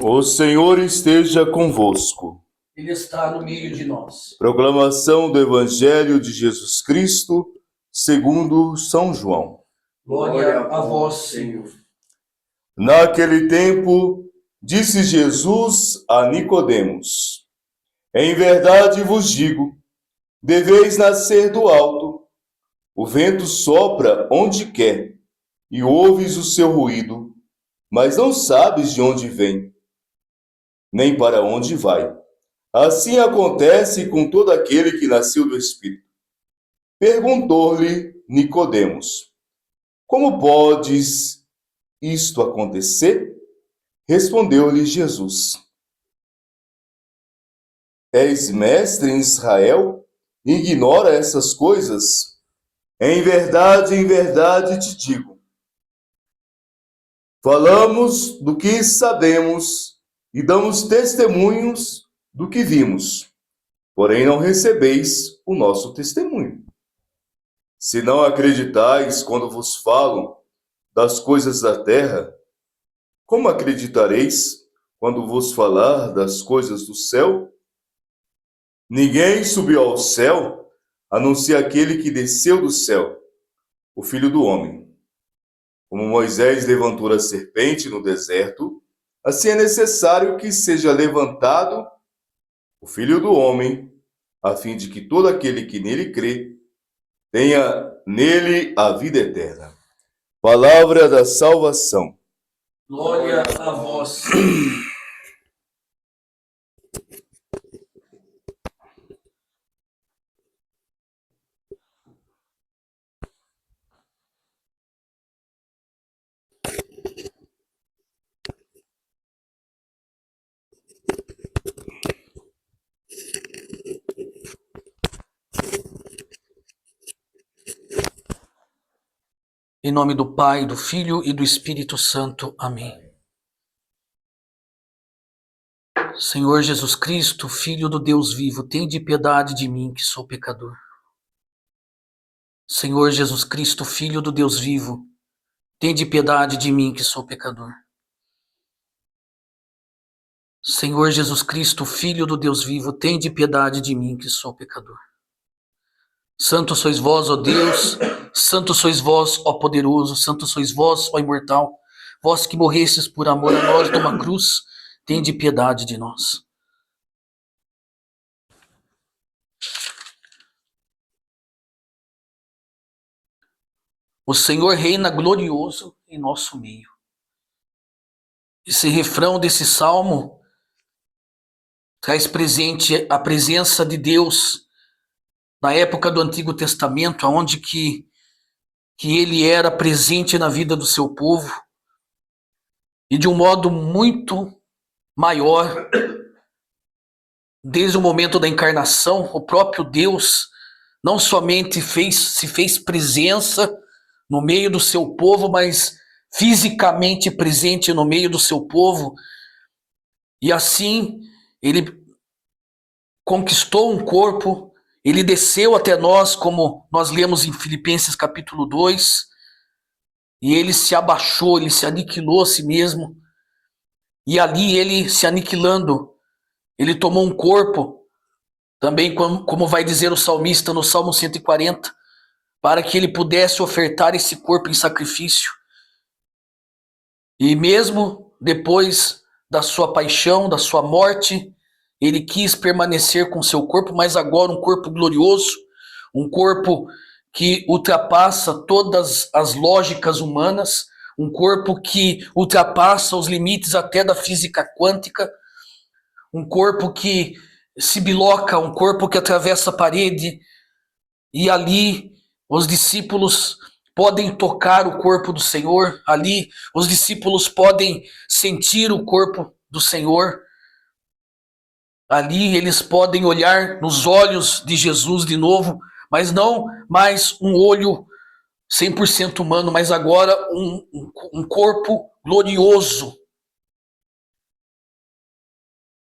O Senhor esteja convosco. Ele está no meio de nós. Proclamação do Evangelho de Jesus Cristo, segundo São João. Glória a vós, Senhor. Naquele tempo, disse Jesus a Nicodemos: Em verdade vos digo, deveis nascer do alto. O vento sopra onde quer, e ouves o seu ruído, mas não sabes de onde vem, nem para onde vai. Assim acontece com todo aquele que nasceu do Espírito. Perguntou-lhe Nicodemos: Como podes isto acontecer? Respondeu-lhe Jesus: És mestre em Israel e ignora essas coisas? Em verdade te digo. Falamos do que sabemos e damos testemunhos do que vimos, porém não recebeis o nosso testemunho. Se não acreditais quando vos falo das coisas da terra, como acreditareis quando vos falar das coisas do céu? Ninguém subiu ao céu, a não ser aquele que desceu do céu, o Filho do Homem. Como Moisés levantou a serpente no deserto, assim é necessário que seja levantado o Filho do Homem, a fim de que todo aquele que nele crê tenha nele a vida eterna. Palavra da salvação. Glória a vós, Senhor. Em nome do Pai, do Filho e do Espírito Santo. Amém. Senhor Jesus Cristo, Filho do Deus vivo, tende piedade de mim, que sou pecador. Senhor Jesus Cristo, Filho do Deus vivo, tende piedade de mim, que sou pecador. Senhor Jesus Cristo, Filho do Deus vivo, tende piedade de mim, que sou pecador. Santo sois vós, ó Deus, santo sois vós, ó poderoso, santo sois vós, ó imortal, vós que morrestes por amor a nós numa cruz, tende piedade de nós. O Senhor reina glorioso em nosso meio. Esse refrão desse salmo traz presente a presença de Deus na época do Antigo Testamento, onde que ele era presente na vida do seu povo, e de um modo muito maior, desde o momento da encarnação, o próprio Deus não somente se fez presença no meio do seu povo, mas fisicamente presente no meio do seu povo, e assim ele conquistou um corpo, ele desceu até nós, como nós lemos em Filipenses capítulo 2, e ele se abaixou, ele se aniquilou a si mesmo, e ali ele se aniquilando, ele tomou um corpo, também como vai dizer o salmista no Salmo 140, para que ele pudesse ofertar esse corpo em sacrifício. E mesmo depois da sua paixão, da sua morte, ele quis permanecer com seu corpo, mas agora um corpo glorioso, um corpo que ultrapassa todas as lógicas humanas, um corpo que ultrapassa os limites até da física quântica, um corpo que se biloca, um corpo que atravessa a parede, e ali os discípulos podem tocar o corpo do Senhor, ali os discípulos podem sentir o corpo do Senhor, ali eles podem olhar nos olhos de Jesus de novo, mas não mais um olho 100% humano, mas agora um corpo glorioso,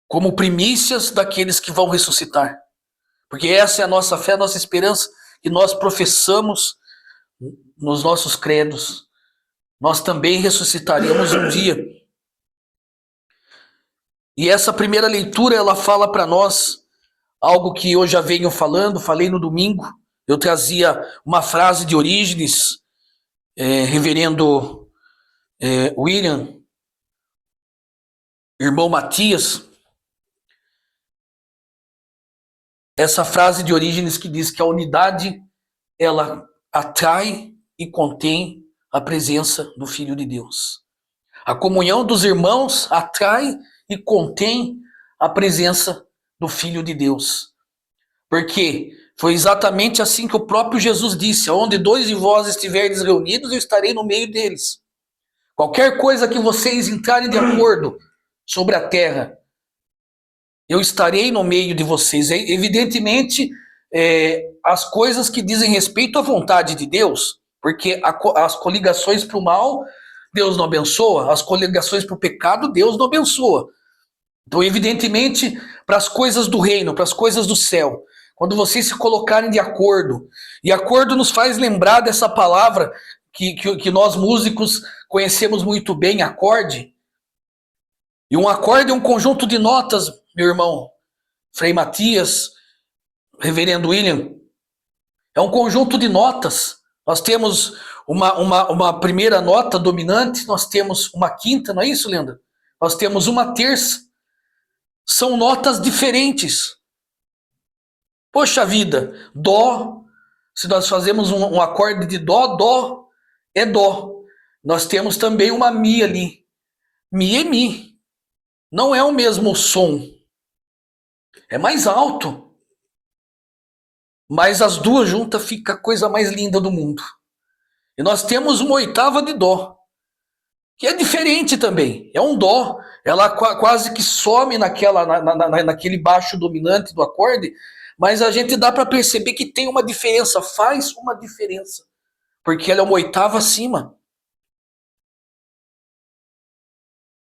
como primícias daqueles que vão ressuscitar. Porque essa é a nossa fé, a nossa esperança, que nós professamos nos nossos credos. Nós também ressuscitaremos um dia. E essa primeira leitura, ela fala para nós algo que eu já venho falando, falei no domingo. Eu trazia uma frase de Orígenes, reverendo William, irmão Matias, essa frase de Orígenes que diz que a unidade, ela atrai e contém a presença do Filho de Deus. A comunhão dos irmãos atrai e contém a presença do Filho de Deus. Porque foi exatamente assim que o próprio Jesus disse: onde 2 de vós estiverdes reunidos, eu estarei no meio deles. Qualquer coisa que vocês entrarem de acordo sobre a terra, eu estarei no meio de vocês. Evidentemente, as coisas que dizem respeito à vontade de Deus, porque as coligações para o mal, Deus não abençoa, as coligações para o pecado, Deus não abençoa. Então, evidentemente, para as coisas do reino, para as coisas do céu, quando vocês se colocarem de acordo, e acordo nos faz lembrar dessa palavra que nós músicos conhecemos muito bem, acorde. E um acorde é um conjunto de notas, meu irmão, Frei Matias, Reverendo William, é um conjunto de notas. Nós temos uma primeira nota dominante, nós temos uma quinta, não é isso, Leandro? Nós temos uma terça. São notas diferentes. Poxa vida, dó, se nós fazemos um acorde de dó, dó é dó. Nós temos também uma mi ali. Mi é mi. Não é o mesmo som. É mais alto. Mas as duas juntas fica a coisa mais linda do mundo. E nós temos uma oitava de dó, que é diferente também. É um dó. Ela quase que some naquele baixo dominante do acorde, mas a gente dá para perceber que tem uma diferença, faz uma diferença, porque ela é uma oitava acima.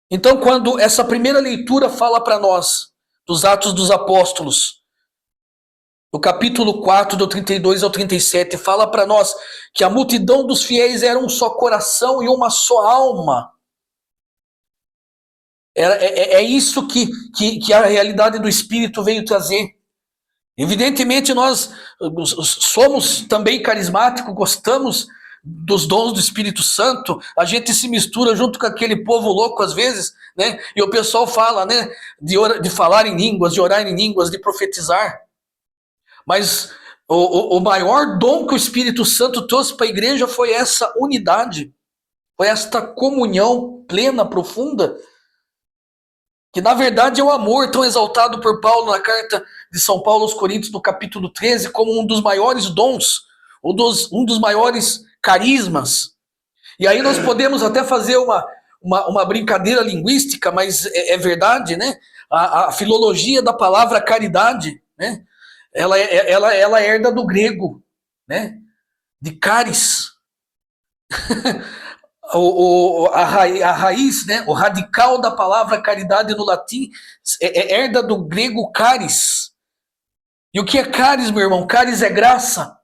Então, quando essa primeira leitura fala para nós dos Atos dos Apóstolos, no capítulo 4, do 32 ao 37, fala para nós que a multidão dos fiéis era um só coração e uma só alma. É isso que a realidade do Espírito veio trazer. Evidentemente, nós somos também carismáticos, gostamos dos dons do Espírito Santo, a gente se mistura junto com aquele povo louco às vezes, né? E o pessoal fala, né, de falar em línguas, de orar em línguas, de profetizar. Mas o maior dom que o Espírito Santo trouxe para a igreja foi essa unidade, foi esta comunhão plena, profunda, que na verdade é o amor tão exaltado por Paulo na carta de São Paulo aos Coríntios, no capítulo 13, como um dos maiores dons, um dos maiores carismas. E aí nós podemos até fazer uma brincadeira linguística, mas é verdade, né? A filologia da palavra caridade, né? Ela herda do grego, né? De caris. A raiz, né? O radical da palavra caridade no latim herda do grego caris. E o que é caris, meu irmão? Caris é graça.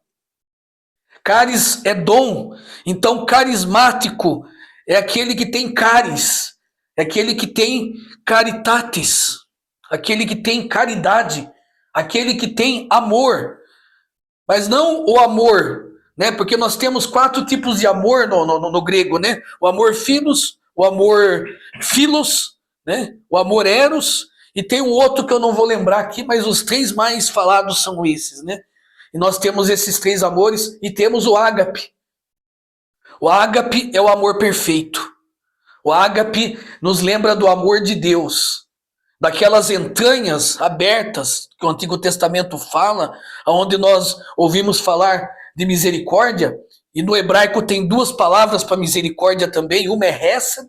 Caris é dom. Então, carismático é aquele que tem caris, é aquele que tem caritatis, aquele que tem caridade, aquele que tem amor. Mas não o amor, né? Porque nós temos 4 tipos de amor no grego, né? O amor filos, o amor philos, né? O amor eros, e tem um outro que eu não vou lembrar aqui, mas os 3 mais falados são esses, né? E nós temos esses 3 amores e temos o ágape. O ágape é o amor perfeito. O ágape nos lembra do amor de Deus, daquelas entranhas abertas que o Antigo Testamento fala, onde nós ouvimos falar de misericórdia, e no hebraico tem 2 palavras para misericórdia também, uma é hesed,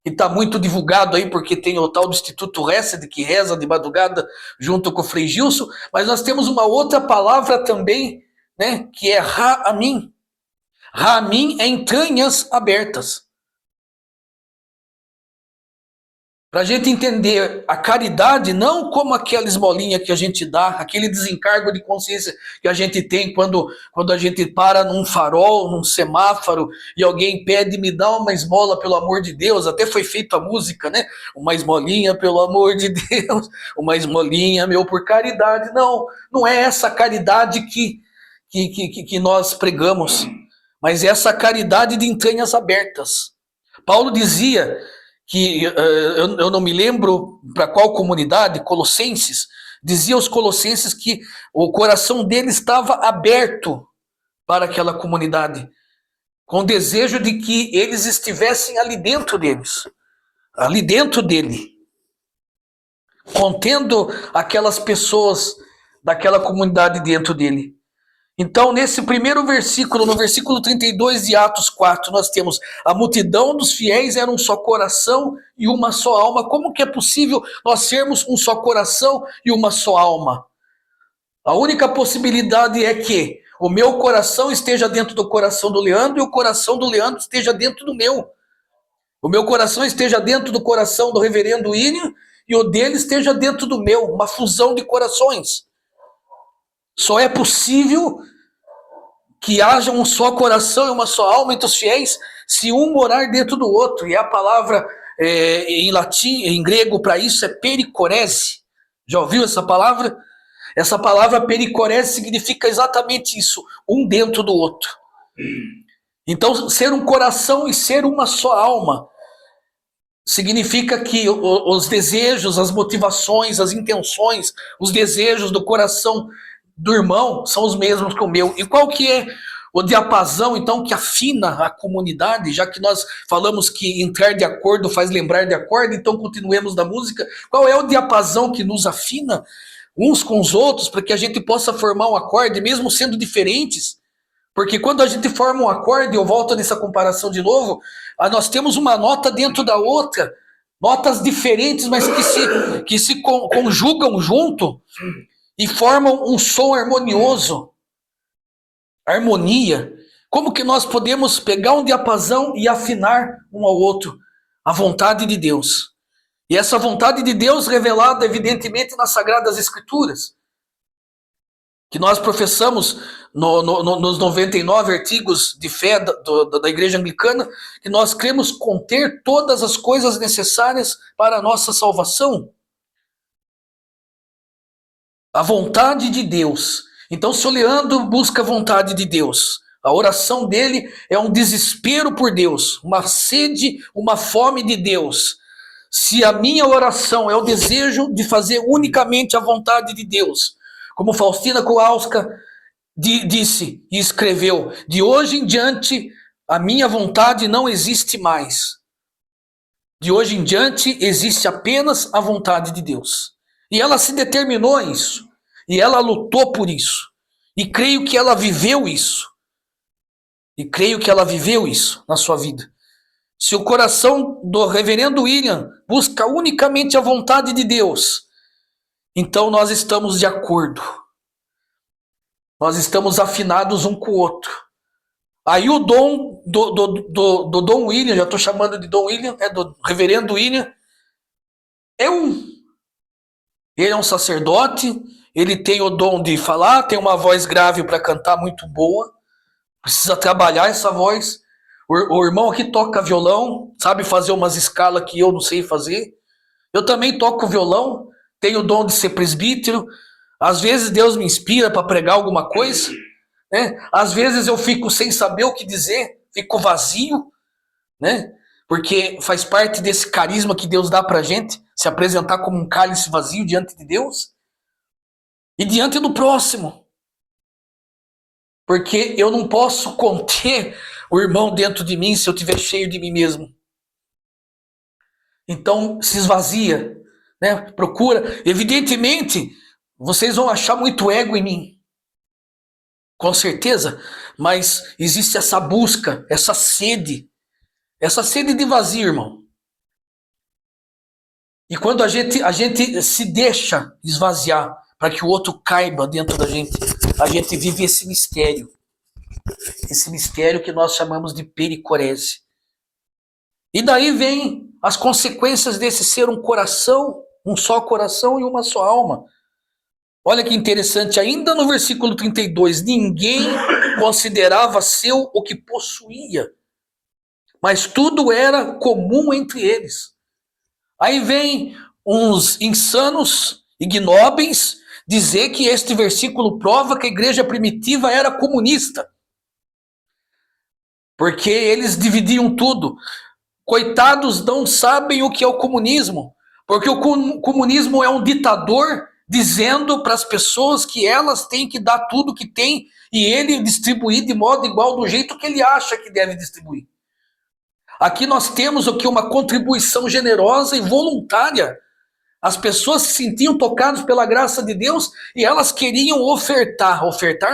que está muito divulgado aí, porque tem o tal do Instituto Hesed, que reza de madrugada junto com o Frei Gilson, mas nós temos uma outra palavra também, né, que é Ra'amim. Ra'amim é entranhas abertas. Para a gente entender a caridade não como aquela esmolinha que a gente dá, aquele desencargo de consciência que a gente tem quando a gente para num farol, num semáforo, e alguém pede, me dá uma esmola, pelo amor de Deus. Até foi feita a música, né? Uma esmolinha, pelo amor de Deus. Uma esmolinha, meu, por caridade. Não, não é essa caridade que nós pregamos, mas é essa caridade de entranhas abertas. Paulo dizia que eu não me lembro para qual comunidade, Colossenses, dizia aos Colossenses que o coração dele estava aberto para aquela comunidade, com o desejo de que eles estivessem ali dentro deles, ali dentro dele, contendo aquelas pessoas daquela comunidade dentro dele. Então, nesse primeiro versículo, no versículo 32 de Atos 4, nós temos a multidão dos fiéis era um só coração e uma só alma. Como que é possível nós sermos um só coração e uma só alma? A única possibilidade é que o meu coração esteja dentro do coração do Leandro e o coração do Leandro esteja dentro do meu. O meu coração esteja dentro do coração do reverendo William e o dele esteja dentro do meu. Uma fusão de corações. Só é possível que haja um só coração e uma só alma entre os fiéis se um morar dentro do outro. E a palavra em latim, em grego, para isso é pericorese. Já ouviu essa palavra? Essa palavra pericorese significa exatamente isso, um dentro do outro. Então, ser um coração e ser uma só alma significa que os desejos, as motivações, as intenções, os desejos do coração do irmão são os mesmos que o meu. E qual que é o diapasão, então, que afina a comunidade, já que nós falamos que entrar de acordo faz lembrar de acordo, então continuemos da música. Qual é o diapasão que nos afina uns com os outros para que a gente possa formar um acorde, mesmo sendo diferentes? Porque quando a gente forma um acorde, eu volto nessa comparação de novo, nós temos uma nota dentro da outra, notas diferentes, mas que se conjugam junto e formam um som harmonioso. Harmonia. Como que nós podemos pegar um diapasão e afinar um ao outro? A vontade de Deus. E essa vontade de Deus revelada, evidentemente, nas Sagradas Escrituras, que nós professamos nos 99 artigos de fé da Igreja Anglicana, que nós cremos conter todas as coisas necessárias para a nossa salvação. A vontade de Deus. Então, se o Leandro busca a vontade de Deus, a oração dele é um desespero por Deus, uma sede, uma fome de Deus. Se a minha oração é o desejo de fazer unicamente a vontade de Deus, como Faustina Kowalska disse e escreveu, de hoje em diante a minha vontade não existe mais. De hoje em diante existe apenas a vontade de Deus. E ela se determinou a isso. E ela lutou por isso. E creio que ela viveu isso. E creio que ela viveu isso na sua vida. Se o coração do reverendo William busca unicamente a vontade de Deus, então nós estamos de acordo. Nós estamos afinados um com o outro. Aí o dom do Dom William, já estou chamando de Dom William, do reverendo William, ele é um sacerdote, ele tem o dom de falar, tem uma voz grave para cantar muito boa, precisa trabalhar essa voz. O irmão aqui toca violão, sabe fazer umas escalas que eu não sei fazer. Eu também toco violão, tenho o dom de ser presbítero. Às vezes Deus me inspira para pregar alguma coisa, né? Às vezes eu fico sem saber o que dizer, fico vazio, né? Porque faz parte desse carisma que Deus dá para a gente, se apresentar como um cálice vazio diante de Deus e diante do próximo. Porque eu não posso conter o irmão dentro de mim se eu estiver cheio de mim mesmo. Então, se esvazia, né? Procura. Evidentemente, vocês vão achar muito ego em mim. Com certeza. Mas existe essa busca, essa sede de vazio, irmão. E quando a gente se deixa esvaziar para que o outro caiba dentro da gente, a gente vive esse mistério. Esse mistério que nós chamamos de pericorese. E daí vem as consequências desse ser um coração, um só coração e uma só alma. Olha que interessante, ainda no versículo 32, ninguém considerava seu o que possuía, mas tudo era comum entre eles. Aí vem uns insanos, ignóbeis, dizer que este versículo prova que a igreja primitiva era comunista, porque eles dividiam tudo. Coitados, não sabem o que é o comunismo, porque o comunismo é um ditador dizendo para as pessoas que elas têm que dar tudo que tem e ele distribuir de modo igual do jeito que ele acha que deve distribuir. Aqui nós temos o que? Uma contribuição generosa e voluntária. As pessoas se sentiam tocadas pela graça de Deus e elas queriam ofertar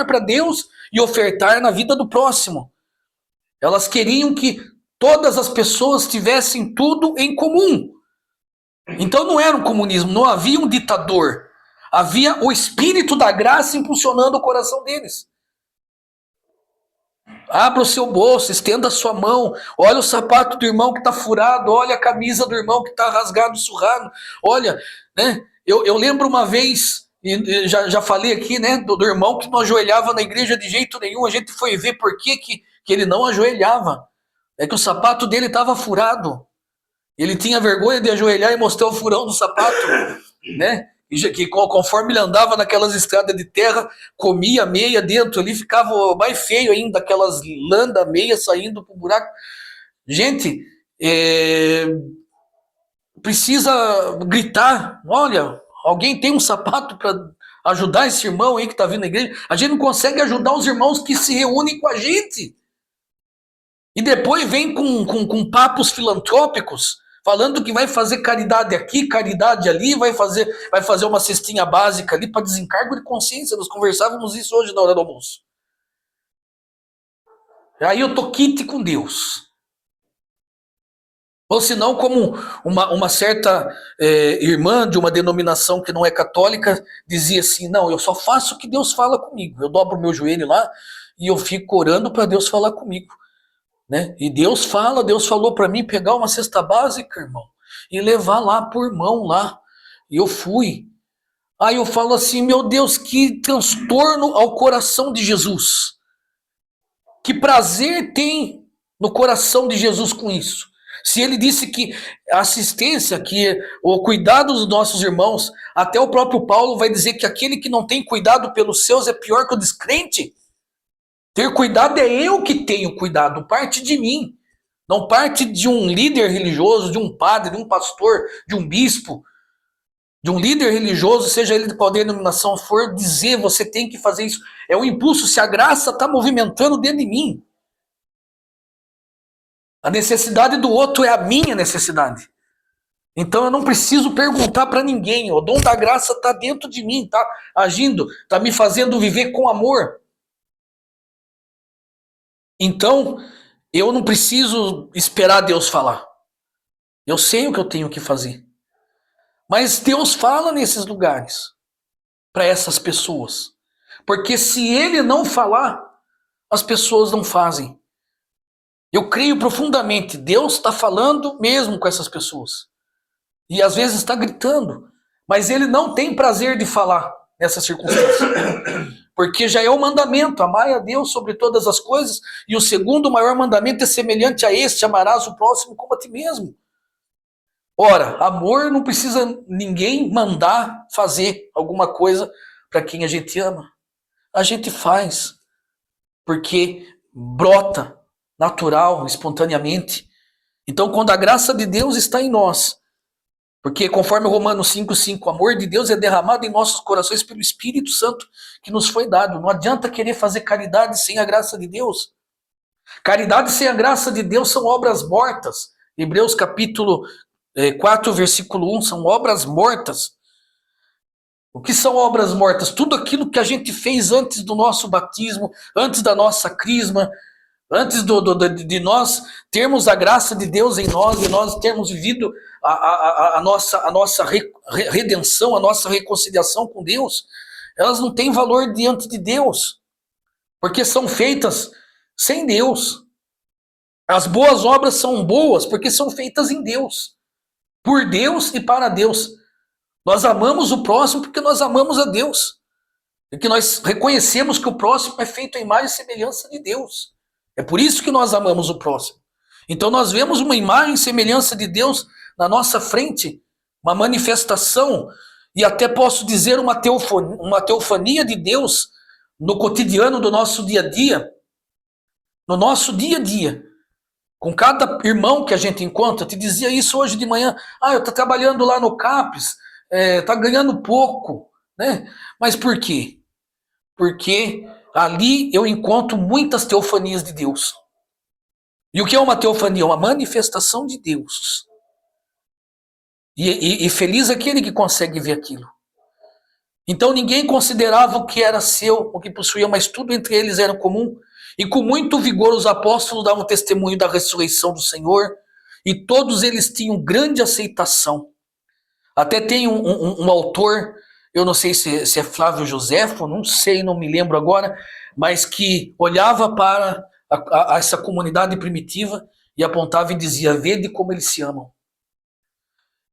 para Deus e ofertar na vida do próximo. Elas queriam que todas as pessoas tivessem tudo em comum. Então não era um comunismo, não havia um ditador. Havia o espírito da graça impulsionando o coração deles. Abra o seu bolso, estenda a sua mão, olha o sapato do irmão que está furado, olha a camisa do irmão que está rasgado, surrado. Olha, né? Eu lembro uma vez, e já falei aqui, né, do irmão que não ajoelhava na igreja de jeito nenhum. A gente foi ver por que ele não ajoelhava. É que o sapato dele estava furado. Ele tinha vergonha de ajoelhar e mostrar o furão do sapato, né? E que conforme ele andava naquelas estradas de terra, comia meia dentro ali, ficava mais feio ainda, aquelas lã da meia saindo pro buraco. Gente, precisa gritar, olha, alguém tem um sapato para ajudar esse irmão aí que está vindo na igreja? A gente não consegue ajudar os irmãos que se reúnem com a gente. E depois vem com papos filantrópicos, falando que vai fazer caridade aqui, caridade ali, vai fazer uma cestinha básica ali para desencargo de consciência. Nós conversávamos isso hoje na hora do almoço. Aí eu tô quite com Deus. Ou senão, como uma certa irmã de uma denominação que não é católica dizia assim, não, eu só faço o que Deus fala comigo. Eu dobro meu joelho lá e eu fico orando para Deus falar comigo. Né? E Deus falou para mim pegar uma cesta básica, irmão, e levar lá pro irmão lá. E eu fui. Aí eu falo assim, meu Deus, que transtorno ao coração de Jesus. Que prazer tem no coração de Jesus com isso? Se ele disse que a assistência, que o cuidado dos nossos irmãos, até o próprio Paulo vai dizer que aquele que não tem cuidado pelos seus é pior que o descrente. Ter cuidado é eu que tenho cuidado, parte de mim. Não parte de um líder religioso, de um padre, de um pastor, de um bispo, de um líder religioso, seja ele de qual denominação for, dizer você tem que fazer isso. É um impulso, se a graça está movimentando dentro de mim. A necessidade do outro é a minha necessidade. Então eu não preciso perguntar para ninguém. O dom da graça está dentro de mim, está agindo, está me fazendo viver com amor. Então, eu não preciso esperar Deus falar. Eu sei o que eu tenho que fazer. Mas Deus fala nesses lugares para essas pessoas. Porque se Ele não falar, as pessoas não fazem. Eu creio profundamente, Deus está falando mesmo com essas pessoas. E às vezes está gritando. Mas Ele não tem prazer de falar nessas circunstâncias. Porque já é o mandamento, amai a Deus sobre todas as coisas, e o segundo maior mandamento é semelhante a este, amarás o próximo como a ti mesmo. Ora, amor não precisa ninguém mandar fazer alguma coisa para quem a gente ama. A gente faz, porque brota natural, espontaneamente. Então, quando a graça de Deus está em nós, porque conforme Romanos 5,5, o amor de Deus é derramado em nossos corações pelo Espírito Santo que nos foi dado. Não adianta querer fazer caridade sem a graça de Deus. Caridade sem a graça de Deus são obras mortas. Hebreus capítulo 4, versículo 1, são obras mortas. O que são obras mortas? Tudo aquilo que a gente fez antes do nosso batismo, antes da nossa crisma, antes de nós termos a graça de Deus em nós, e nós termos vivido a nossa redenção, a nossa reconciliação com Deus, elas não têm valor diante de Deus, porque são feitas sem Deus. As boas obras são boas porque são feitas em Deus. por Deus e para Deus. Nós amamos o próximo porque nós amamos a Deus. E que nós reconhecemos que o próximo é feito à imagem e semelhança de Deus. É por isso que nós amamos o próximo. Então nós vemos uma imagem e semelhança de Deus na nossa frente, uma manifestação, e até posso dizer uma teofania de Deus no cotidiano do nosso dia a dia, no nosso dia a dia, com cada irmão que a gente encontra. Eu te dizia isso hoje de manhã, eu estou trabalhando lá no CAPES, está ganhando pouco, né? Mas por quê? Porque ali eu encontro muitas teofanias de Deus. E o que é uma teofania? Uma manifestação de Deus. E feliz aquele que consegue ver aquilo. Então ninguém considerava o que era seu, o que possuía, mas tudo entre eles era comum. E com muito vigor os apóstolos davam testemunho da ressurreição do Senhor, e todos eles tinham grande aceitação. Até tem um autor, eu não sei se é Flávio Joséfo, não sei, não me lembro agora, mas que olhava para essa comunidade primitiva e apontava e dizia: vede como eles se amam.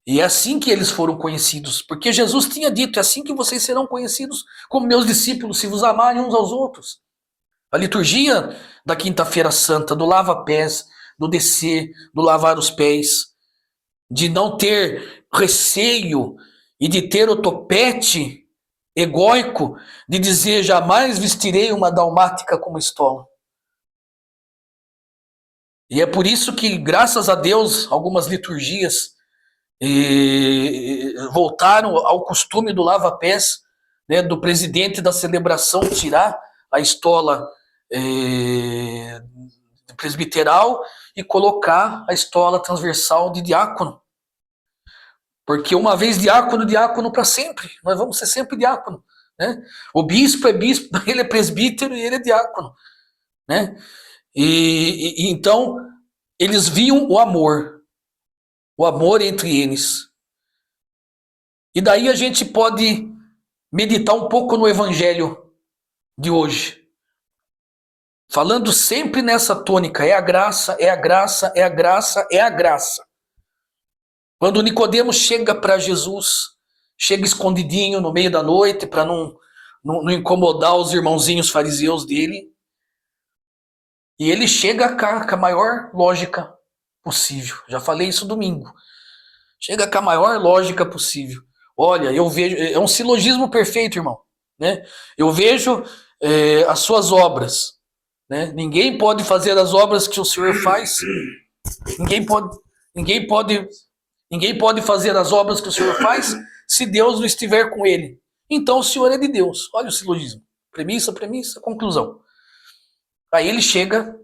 E é assim que eles foram conhecidos, porque Jesus tinha dito: é assim que vocês serão conhecidos como meus discípulos, se vos amarem uns aos outros. A liturgia da Quinta-feira Santa, do lava-pés, do descer, do lavar os pés, de não ter receio e de ter o topete egóico de dizer: jamais vestirei uma dalmática como estola. E é por isso que, graças a Deus, algumas liturgias voltaram ao costume do lava-pés, né, do presidente da celebração tirar a estola presbiteral e colocar a estola transversal de diácono. Porque uma vez diácono, diácono para sempre. Nós vamos ser sempre diácono, né? O bispo é bispo, ele é presbítero e ele é diácono, né? E então eles viam o amor entre eles. E daí a gente pode meditar um pouco no evangelho de hoje, falando sempre nessa tônica: é a graça, é a graça, é a graça, é a graça. Quando Nicodemos chega para Jesus, chega escondidinho no meio da noite para não incomodar os irmãozinhos fariseus dele, e ele chega com a maior lógica possível. Já falei isso domingo. Chega com a maior lógica possível. Olha, eu vejo, é um silogismo perfeito, irmão, né? Eu vejo as suas obras, né? Ninguém pode fazer as obras que o Senhor faz. Ninguém pode fazer as obras que o Senhor faz se Deus não estiver com ele. Então o Senhor é de Deus. Olha o silogismo. Premissa, conclusão. Aí ele chega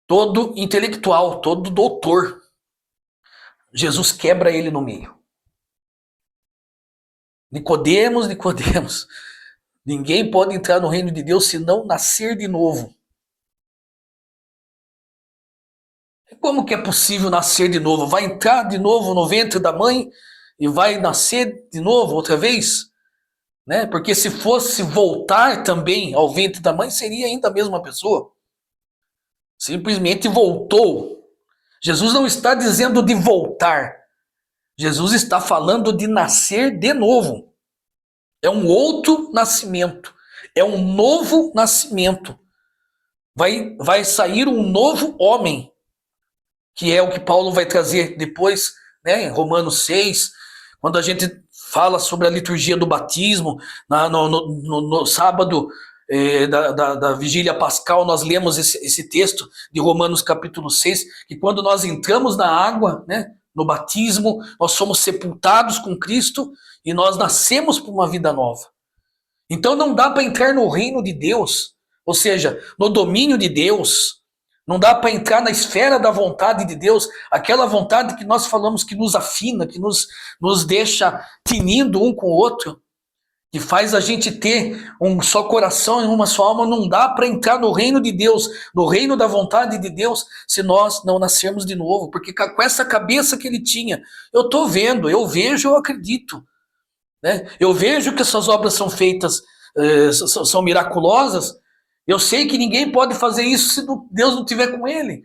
todo intelectual, todo doutor. Jesus quebra ele no meio. Nicodemos, ninguém pode entrar no reino de Deus se não nascer de novo. Como que é possível nascer de novo? Vai entrar de novo no ventre da mãe e vai nascer de novo outra vez? Né? Porque se fosse voltar também ao ventre da mãe, seria ainda a mesma pessoa. Simplesmente voltou. Jesus não está dizendo de voltar. Jesus está falando de nascer de novo. É um outro nascimento. É um novo nascimento. Vai sair um novo homem, que é o que Paulo vai trazer depois, né, em Romanos 6, quando a gente fala sobre a liturgia do batismo, no sábado da vigília pascal, nós lemos esse texto de Romanos capítulo 6, que quando nós entramos na água, né, no batismo, nós somos sepultados com Cristo e nós nascemos para uma vida nova. Então não dá para entrar no reino de Deus, ou seja, no domínio de Deus. Não dá para entrar na esfera da vontade de Deus, aquela vontade que nós falamos que nos afina, que nos deixa tinindo um com o outro, que faz a gente ter um só coração e uma só alma. Não dá para entrar no reino de Deus, no reino da vontade de Deus, se nós não nascermos de novo, porque com essa cabeça que ele tinha, eu estou vendo, eu vejo, eu acredito, né? Eu vejo que essas obras são feitas, são miraculosas. Eu sei que ninguém pode fazer isso se Deus não estiver com ele.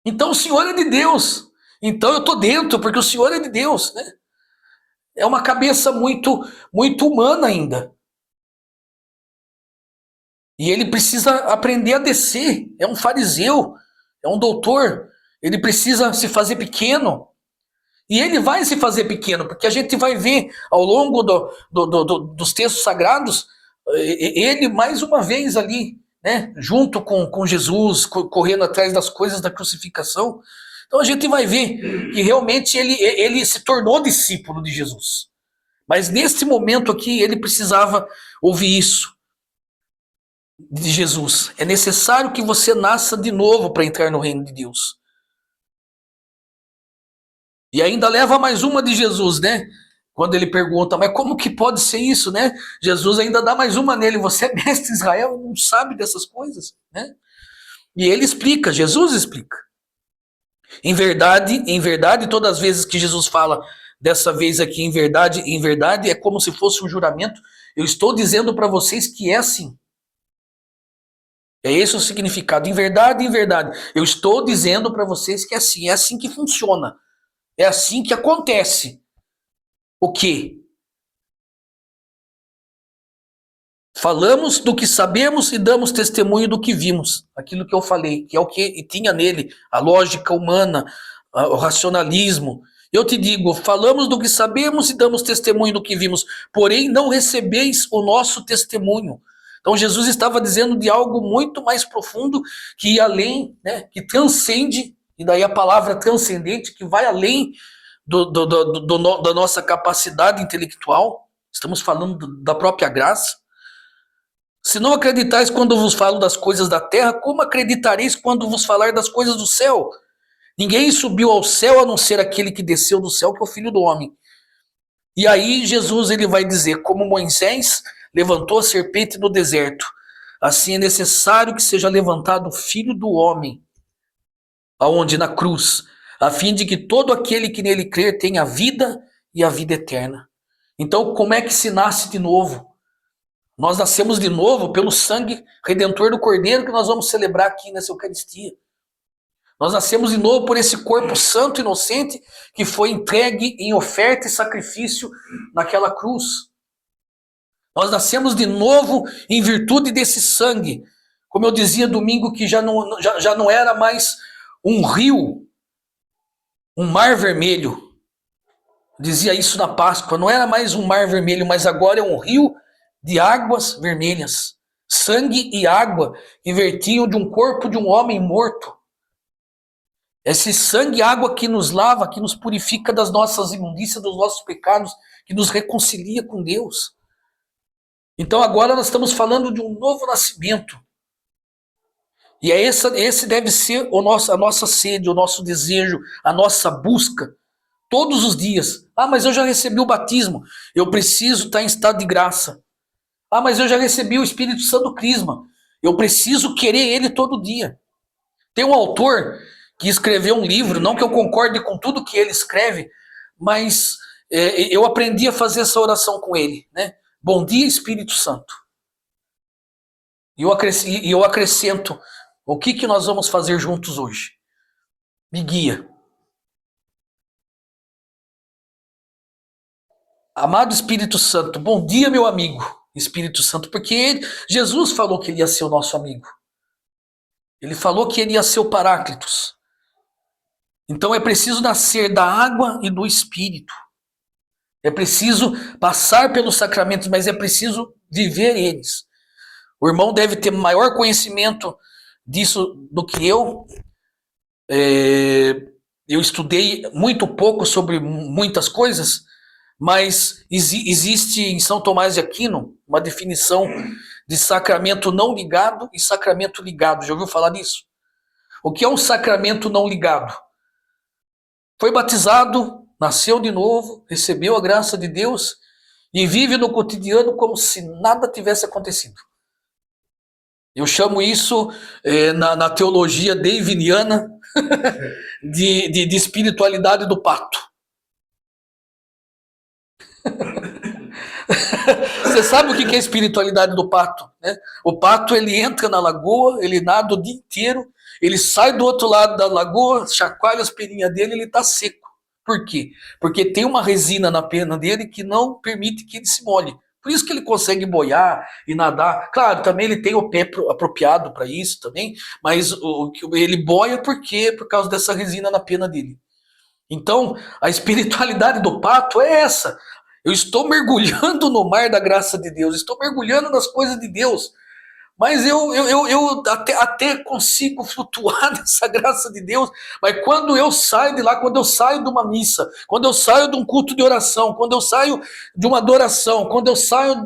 Então o Senhor é de Deus. Então eu estou dentro, porque o Senhor é de Deus, né? É uma cabeça muito, muito humana ainda. E ele precisa aprender a descer. É um fariseu, é um doutor. Ele precisa se fazer pequeno. E ele vai se fazer pequeno, porque a gente vai ver ao longo dos textos sagrados, ele mais uma vez ali, né, junto com Jesus, correndo atrás das coisas da crucificação. Então a gente vai ver que realmente ele se tornou discípulo de Jesus. Mas nesse momento aqui, ele precisava ouvir isso de Jesus. É necessário que você nasça de novo para entrar no reino de Deus. E ainda leva mais uma de Jesus, né? Quando ele pergunta, mas como que pode ser isso, né? Jesus ainda dá mais uma nele. Você é mestre de Israel, não sabe dessas coisas, né? E ele explica, Jesus explica. Em verdade, todas as vezes que Jesus fala, dessa vez aqui, em verdade, é como se fosse um juramento. Eu estou dizendo para vocês que é assim. É esse o significado. Em verdade, eu estou dizendo para vocês que é assim que funciona. É assim que acontece. O quê? Falamos do que sabemos e damos testemunho do que vimos. Aquilo que eu falei, que é o que tinha nele, a lógica humana, o racionalismo. Eu te digo, falamos do que sabemos e damos testemunho do que vimos, porém não recebeis o nosso testemunho. Então Jesus estava dizendo de algo muito mais profundo, que ia além, né, que transcende, e daí a palavra transcendente, que vai além da nossa capacidade intelectual. Estamos falando da própria graça. Se não acreditais quando vos falo das coisas da terra, como acreditareis quando vos falar das coisas do céu? Ninguém subiu ao céu a não ser aquele que desceu do céu, que é o Filho do Homem. E aí Jesus ele vai dizer, como Moisés levantou a serpente no deserto, assim é necessário que seja levantado o Filho do Homem, aonde? Na cruz, a fim de que todo aquele que nele crer tenha vida e a vida eterna. Então, como é que se nasce de novo? Nós nascemos de novo pelo sangue redentor do Cordeiro que nós vamos celebrar aqui nessa Eucaristia. Nós nascemos de novo por esse corpo santo e inocente que foi entregue em oferta e sacrifício naquela cruz. Nós nascemos de novo em virtude desse sangue. Como eu dizia domingo, que já não era mais um rio, um mar vermelho. Eu dizia isso na Páscoa. Não era mais um mar vermelho, mas agora é um rio de águas vermelhas. Sangue e água que vertiam de um corpo de um homem morto. Esse sangue e água que nos lava, que nos purifica das nossas imundícias, dos nossos pecados, que nos reconcilia com Deus. Então agora nós estamos falando de um novo nascimento. E esse deve ser a nossa sede, o nosso desejo, a nossa busca, todos os dias. Ah, mas eu já recebi o batismo, eu preciso estar em estado de graça. Ah, mas eu já recebi o Espírito Santo do Crisma, eu preciso querer ele todo dia. Tem um autor que escreveu um livro, não que eu concorde com tudo que ele escreve, mas eu aprendi a fazer essa oração com ele, né? Bom dia, Espírito Santo. E eu acrescento, o que nós vamos fazer juntos hoje? Me guia. Amado Espírito Santo, bom dia, meu amigo Espírito Santo, porque Jesus falou que ele ia ser o nosso amigo. Ele falou que ele ia ser o Paráclitos. Então é preciso nascer da água e do Espírito. É preciso passar pelos sacramentos, mas é preciso viver eles. O irmão deve ter maior conhecimento disso do que eu. Eu estudei muito pouco sobre muitas coisas, mas existe em São Tomás de Aquino uma definição de sacramento não ligado e sacramento ligado. Já ouviu falar nisso? O que é um sacramento não ligado? Foi batizado, nasceu de novo, recebeu a graça de Deus e vive no cotidiano como se nada tivesse acontecido. Eu chamo isso, na teologia daviniana, de espiritualidade do pato. Você sabe o que é a espiritualidade do pato, né? O pato, ele entra na lagoa, ele nada o dia inteiro, Ele sai do outro lado da lagoa, chacoalha as peninhas dele, ele está seco. Por quê? Porque tem uma resina na pena dele que não permite que ele se molhe. Por isso que ele consegue boiar e nadar. Claro, também ele tem o pé apropriado para isso também, mas ele boia por causa dessa resina na pena dele. Então, a espiritualidade do pato é essa. Eu estou mergulhando no mar da graça de Deus, estou mergulhando nas coisas de Deus, mas eu até consigo flutuar nessa graça de Deus, mas quando eu saio de lá, quando eu saio de uma missa, quando eu saio de um culto de oração, quando eu saio de uma adoração, quando eu saio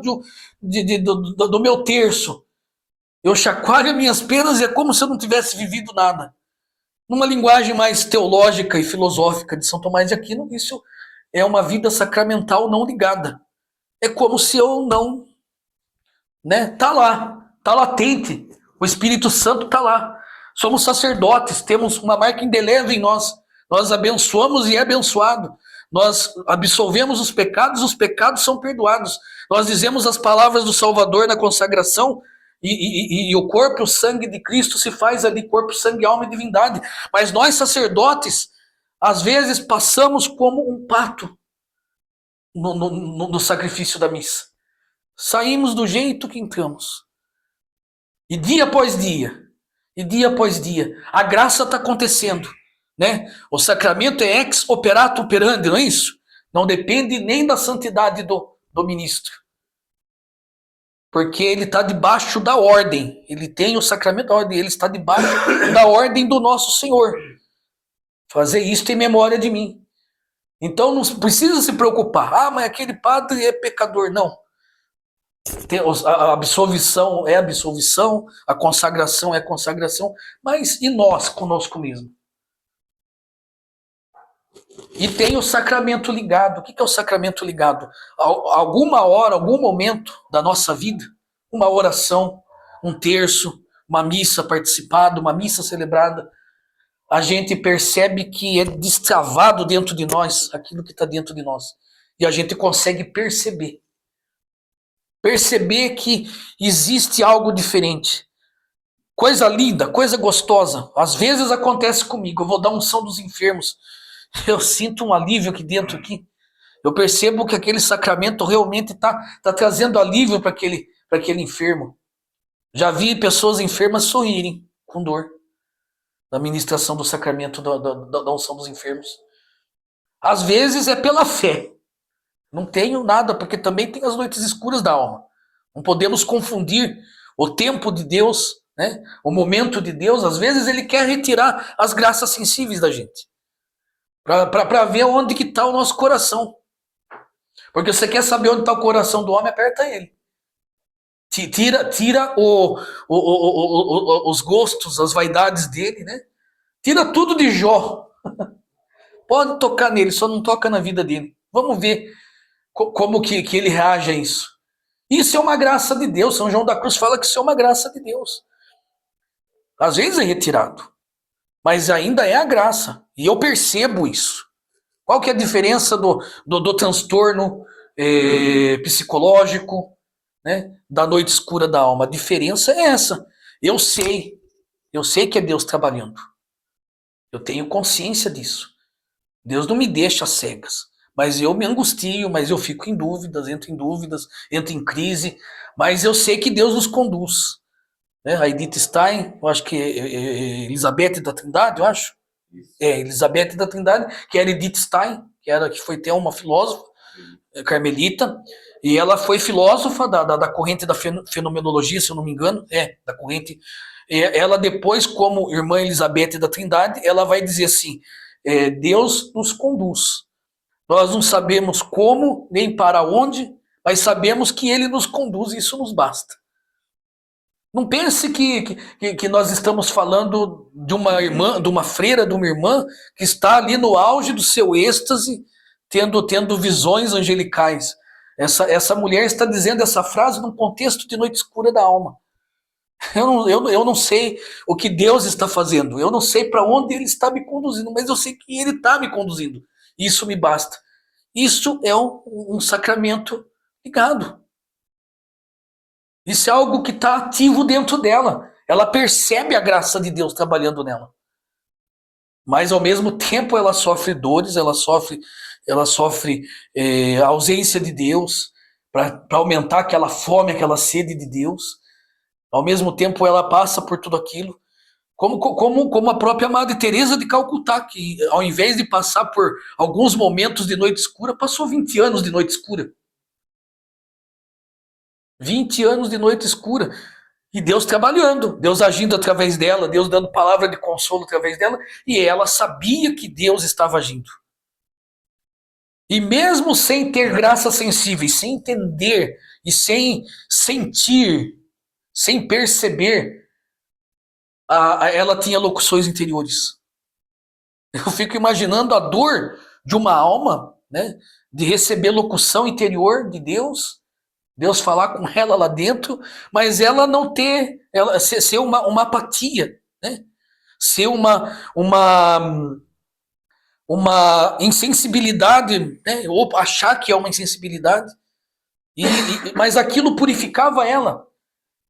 do meu terço, eu chacoalho minhas penas e é como se eu não tivesse vivido nada. Numa linguagem mais teológica e filosófica de São Tomás de Aquino, isso é uma vida sacramental não ligada. É como se eu não, né? Tá lá, tá latente. O Espírito Santo tá lá. Somos sacerdotes, temos uma marca indelével em nós. Nós abençoamos e é abençoado. Nós absolvemos os pecados são perdoados. Nós dizemos as palavras do Salvador na consagração e o corpo e o sangue de Cristo se faz ali corpo, sangue, alma e divindade. Mas nós, sacerdotes, às vezes passamos como um pato no sacrifício da missa. Saímos do jeito que entramos. E dia após dia, a graça está acontecendo, né? O sacramento é ex operato operandi, não é isso? Não depende nem da santidade do ministro. Porque ele está debaixo da ordem. Ele tem o sacramento da ordem, ele está debaixo da ordem do nosso Senhor. Fazer isto em memória de mim. Então não precisa se preocupar. Ah, mas aquele padre é pecador. Não. A absolvição é absolvição, a consagração é consagração, mas e nós conosco mesmo? E tem o sacramento ligado. O que é o sacramento ligado? Alguma hora, algum momento da nossa vida, uma oração, um terço, uma missa participada, uma missa celebrada, a gente percebe que é destravado dentro de nós aquilo que está dentro de nós. E a gente consegue perceber que existe algo diferente. Coisa linda, coisa gostosa. Às vezes acontece comigo. Eu vou dar unção dos enfermos. Eu sinto um alívio aqui dentro. Eu percebo que aquele sacramento realmente está trazendo alívio para aquele enfermo. Já vi pessoas enfermas sorrirem com dor na ministração do sacramento da unção dos enfermos. Às vezes é pela fé. Não tenho nada, porque também tem as noites escuras da alma. Não podemos confundir o tempo de Deus, né? O momento de Deus. Às vezes ele quer retirar as graças sensíveis da gente, para ver onde que está o nosso coração. Porque você quer saber onde está o coração do homem, aperta ele. Tira os gostos, as vaidades dele, né? Tira tudo de Jó. Pode tocar nele, só não toca na vida dele. Vamos ver como que ele reage a isso. Isso é uma graça de Deus. São João da Cruz fala que isso é uma graça de Deus. Às vezes é retirado, mas ainda é a graça. E eu percebo isso. Qual que é a diferença do transtorno psicológico, né, da noite escura da alma? A diferença é essa. Eu sei que é Deus trabalhando. Eu tenho consciência disso. Deus não me deixa cegas. Mas eu me angustio, mas eu fico em dúvidas, entro em crise, mas eu sei que Deus nos conduz. Né? A Edith Stein, eu acho que é Elizabeth da Trindade, eu acho. É, Elizabeth da Trindade, que era Edith Stein, que foi até uma filósofa carmelita, e ela foi filósofa da corrente da fenomenologia, se eu não me engano, da corrente. Ela depois, como irmã Elizabeth da Trindade, ela vai dizer assim, Deus nos conduz. Nós não sabemos como, nem para onde, mas sabemos que Ele nos conduz e isso nos basta. Não pense que nós estamos falando de uma irmã, de uma freira, de uma irmã que está ali no auge do seu êxtase, tendo visões angelicais. Essa mulher está dizendo essa frase num contexto de noite escura da alma. Eu não sei o que Deus está fazendo, eu não sei para onde Ele está me conduzindo, mas eu sei que Ele está me conduzindo. Isso me basta. Isso é um sacramento ligado. Isso é algo que está ativo dentro dela. ela percebe a graça de Deus trabalhando nela. Mas ao mesmo tempo ela sofre dores, ela sofre a ausência de Deus, para aumentar aquela fome, aquela sede de Deus. Ao mesmo tempo ela passa por tudo aquilo. Como a própria Madre Teresa de Calcutá, que ao invés de passar por alguns momentos de noite escura, passou 20 anos de noite escura. 20 anos de noite escura. E Deus trabalhando, Deus agindo através dela, Deus dando palavra de consolo através dela, e ela sabia que Deus estava agindo. E mesmo sem ter graças sensíveis, sem entender e sem sentir, sem perceber, ela tinha locuções interiores. Eu fico imaginando a dor de uma alma, né, de receber locução interior de Deus, Deus falar com ela lá dentro, mas ela não ter, ela ser uma apatia, né? Ser uma insensibilidade, né? Ou achar que é uma insensibilidade, mas aquilo purificava ela,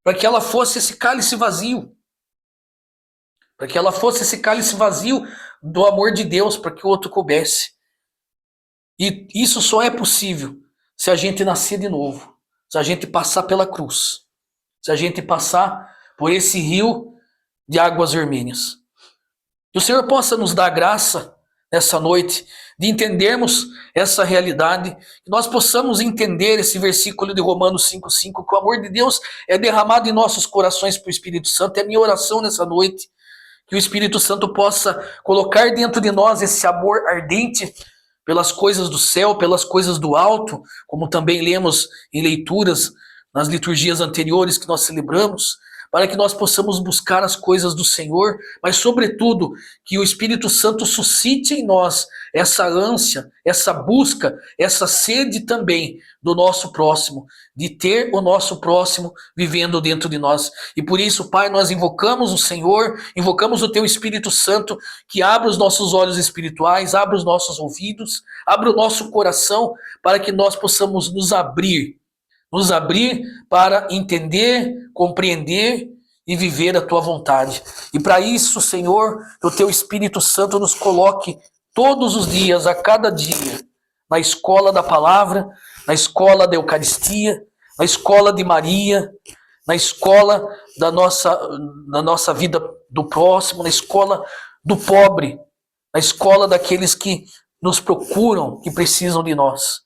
para que ela fosse esse cálice vazio, para que ela fosse esse cálice vazio do amor de Deus, para que o outro coubesse. E isso só é possível se a gente nascer de novo. Se a gente passar pela cruz, se a gente passar por esse rio de águas vermelhas. Que o Senhor possa nos dar graça nessa noite de entendermos essa realidade, que nós possamos entender esse versículo de Romanos 5,5, que o amor de Deus é derramado em nossos corações pelo Espírito Santo. É a minha oração nessa noite, que o Espírito Santo possa colocar dentro de nós esse amor ardente pelas coisas do céu, pelas coisas do alto, como também lemos em leituras nas liturgias anteriores que nós celebramos, para que nós possamos buscar as coisas do Senhor, mas sobretudo que o Espírito Santo suscite em nós essa ânsia, essa busca, essa sede também do nosso próximo, de ter o nosso próximo vivendo dentro de nós. E por isso, Pai, nós invocamos o Senhor, invocamos o Teu Espírito Santo, que abra os nossos olhos espirituais, abra os nossos ouvidos, abra o nosso coração, para que nós possamos nos abrir para entender, compreender e viver a Tua vontade. E para isso, Senhor, que o Teu Espírito Santo nos coloque todos os dias, a cada dia, na escola da palavra, na escola da Eucaristia, na escola de Maria, na escola da nossa vida do próximo, na escola do pobre, na escola daqueles que nos procuram, que precisam de nós.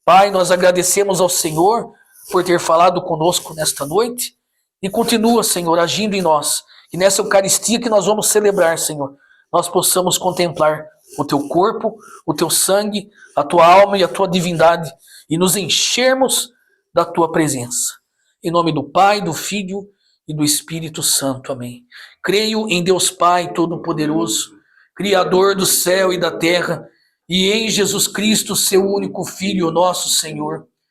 Pai, nós agradecemos ao Senhor por ter falado conosco nesta noite e continua, Senhor, agindo em nós. E nessa Eucaristia que nós vamos celebrar, Senhor, nós possamos contemplar o Teu corpo, o Teu sangue, a Tua alma e a Tua divindade e nos enchermos da Tua presença. Em nome do Pai, do Filho e do Espírito Santo. Amém. Creio em Deus Pai Todo-Poderoso, Criador do céu e da terra, e em Jesus Cristo, Seu único Filho, nosso Senhor,